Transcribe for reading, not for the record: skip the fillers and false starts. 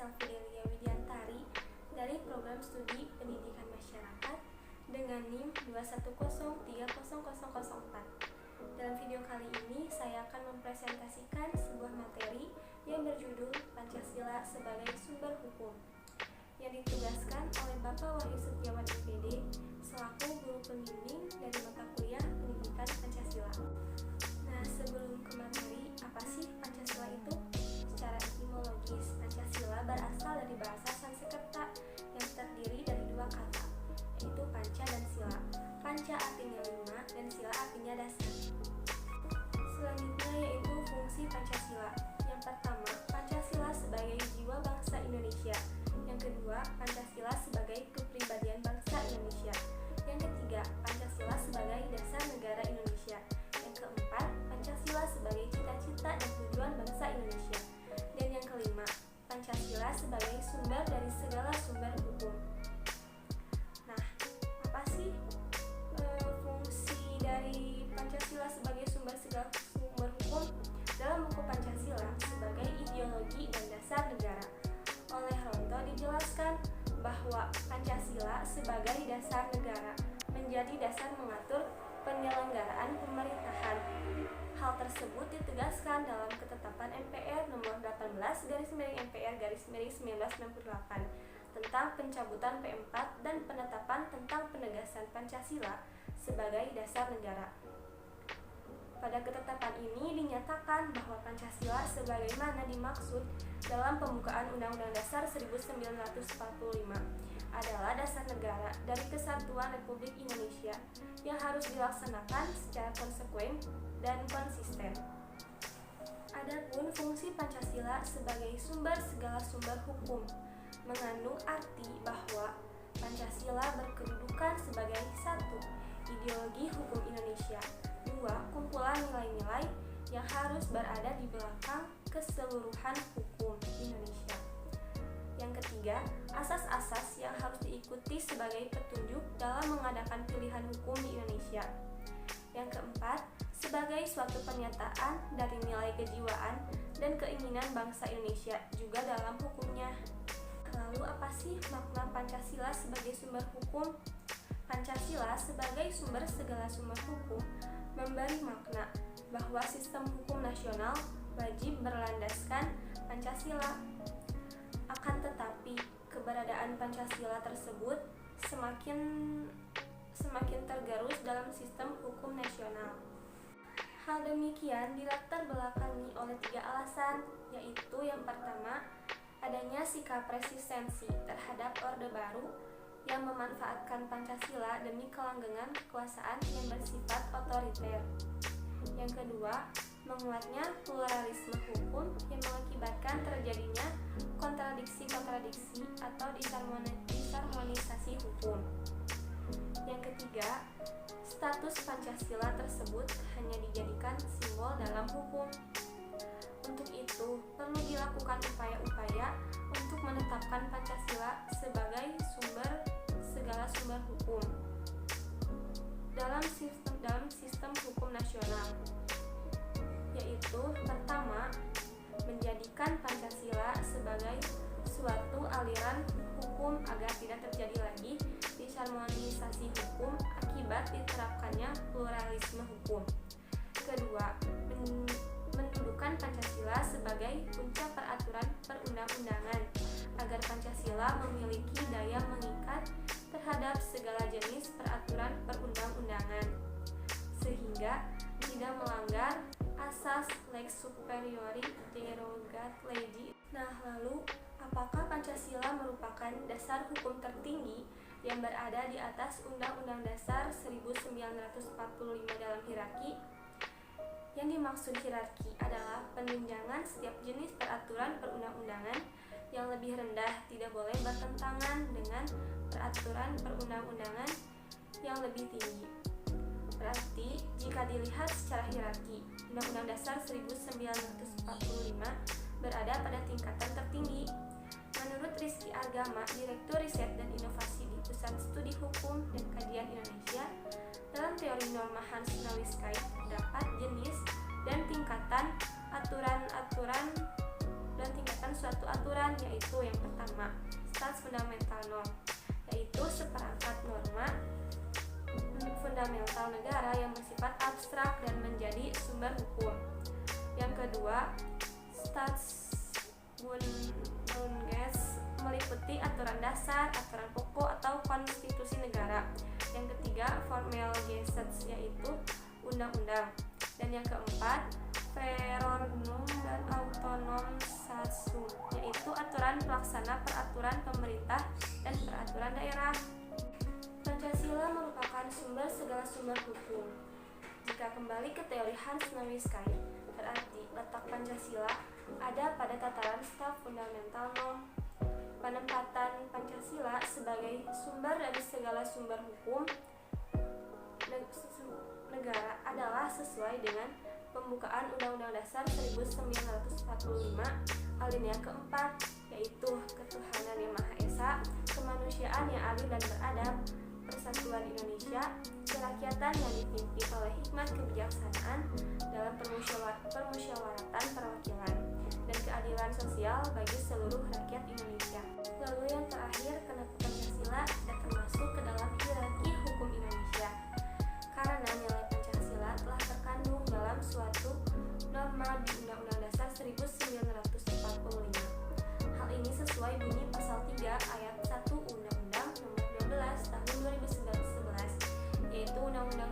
Salfidelia Widiantari dari Program Studi Pendidikan Masyarakat dengan NIM 210300004. Dalam video kali ini saya akan mempresentasikan sebuah materi yang berjudul Pancasila sebagai Sumber Hukum yang ditugaskan oleh Bapak Wahyu Setiawan MPD selaku guru pembimbing dari mata kuliah Pendidikan Pancasila. Nah, sebelum ke materi, apa sih Pancasila itu? Secara etimologis, Pancasila berasal dari bahasa Sanskerta yang terdiri dari dua kata, yaitu panca dan sila. Panca artinya 5 dan sila artinya dasar. Selanjutnya yaitu fungsi Pancasila. Yang pertama, Pancasila sebagai jiwa bangsa Indonesia. Yang kedua, Pancasila sebagai kepribadian bangsa Indonesia. Yang ketiga, Pancasila sebagai dasar negara Indonesia. Yang keempat, Pancasila sebagai cita-cita dan tujuan bangsa Indonesia. Dan yang kelima, Pancasila sebagai sumber dari segala sumber hukum. Nah, apa sih fungsi dari Pancasila sebagai sumber segala sumber hukum? Dalam buku Pancasila sebagai ideologi dan dasar negara, oleh Ronto dijelaskan bahwa Pancasila sebagai dasar negara menjadi dasar mengatur penyelenggaraan pemerintahan. Hal tersebut ditegaskan dalam Ketetapan MPR nomor 18/MPR/1968 tentang pencabutan P4 dan penetapan tentang penegasan Pancasila sebagai dasar negara. Pada ketetapan ini dinyatakan bahwa Pancasila sebagaimana dimaksud dalam pembukaan Undang-Undang Dasar 1945 adalah dasar negara dari Kesatuan Republik Indonesia yang harus dilaksanakan secara konsekuen dan konsisten. Adapun fungsi Pancasila sebagai sumber segala sumber hukum mengandung arti bahwa Pancasila berkedudukan sebagai satu, ideologi hukum Indonesia, dua, kumpulan nilai-nilai yang harus berada di belakang keseluruhan hukum Indonesia. Yang ketiga, asas-asas yang harus diikuti sebagai petunjuk dalam mengadakan pilihan hukum di Indonesia. Yang keempat, sebagai suatu pernyataan dari nilai kejiwaan dan keinginan bangsa Indonesia juga dalam hukumnya. Lalu apa sih makna Pancasila sebagai sumber hukum? Pancasila sebagai sumber segala sumber hukum memberi makna bahwa sistem hukum nasional wajib berlandaskan Pancasila. Akan tetapi, keberadaan Pancasila tersebut semakin tergerus dalam sistem hukum nasional. Hal demikian dilatar belakangi oleh 3 alasan, yaitu yang pertama, adanya sikap resistensi terhadap Orde Baru yang memanfaatkan Pancasila demi kelanggengan kekuasaan yang bersifat otoriter. Yang kedua, menguatnya pluralisme hukum yang mengakibatkan terjadinya kontradiksi-kontradiksi atau disharmonisasi hukum. Yang ketiga, status Pancasila tersebut hanya dijadikan simbol dalam hukum. Untuk itu, perlu dilakukan upaya-upaya untuk menetapkan Pancasila sebagai segala sumber hukum dalam sistem hukum nasional, yaitu pertama, menjadikan Pancasila sebagai suatu aliran hukum agar tidak terjadi lagi disharmonisasi hukum akibat diterapkannya pluralisme hukum. Kedua, mendudukan Pancasila sebagai puncak peraturan perundang-undangan agar Pancasila memiliki daya mengikat terhadap segala jenis peraturan perundang-undangan sehingga tidak melanggar asas lex superiori derogat legi. Nah, lalu apakah Pancasila merupakan dasar hukum tertinggi yang berada di atas Undang-Undang Dasar 1945 dalam hierarki? Yang dimaksud hierarki adalah penunjangan setiap jenis peraturan perundang-undangan yang lebih rendah tidak boleh bertentangan dengan peraturan perundang-undangan yang lebih tinggi. Berarti, jika dilihat secara hierarki, Undang-Undang Dasar 1945 berada pada tingkatan tertinggi. Menurut Rizky Agama, Direktur Riset dan Inovasi di Pusat Studi Hukum dan Kajian Indonesia, dalam teori norma Hans Nawiskite terdapat jenis dan tingkatan aturan-aturan dan tingkatan suatu aturan, yaitu yang pertama, stats fundamental norm, yaitu seperangkat norma fundamental negara yang bersifat abstrak dan menjadi sumber hukum. Yang kedua, stats Bundges meliputi aturan dasar, aturan pokok atau konstitusi negara. Yang ketiga, Formel Gesetz, yaitu undang-undang. Dan yang keempat, Verordnung dan Autonom Satzung, yaitu aturan pelaksana peraturan pemerintah dan peraturan daerah. Pancasila merupakan sumber segala sumber hukum. Jika kembali ke teori Hans Nawiskite, berarti letak Pancasila ada pada tataran staf fundamental norm. Penempatan Pancasila sebagai sumber dari segala sumber hukum negara adalah sesuai dengan pembukaan Undang-Undang Dasar 1945 alinea keempat, yaitu ketuhanan yang Maha Esa, kemanusiaan yang adil dan beradab, persatuan Indonesia, kerakyatan yang dipimpin oleh hikmat kebijaksanaan dalam permusyawaratan perwakilan, dan keadilan sosial bagi seluruh rakyat Indonesia. Lalu yang terakhir, kenapa Pancasila tidak termasuk ke dalam hierarki hukum Indonesia? Karena nilai Pancasila telah terkandung dalam suatu norma di Undang-Undang Dasar 1945. Hal ini sesuai bunyi pasal 3 ayat 1 Undang-Undang Nomor 12 Tahun 2011, yaitu Undang-Undang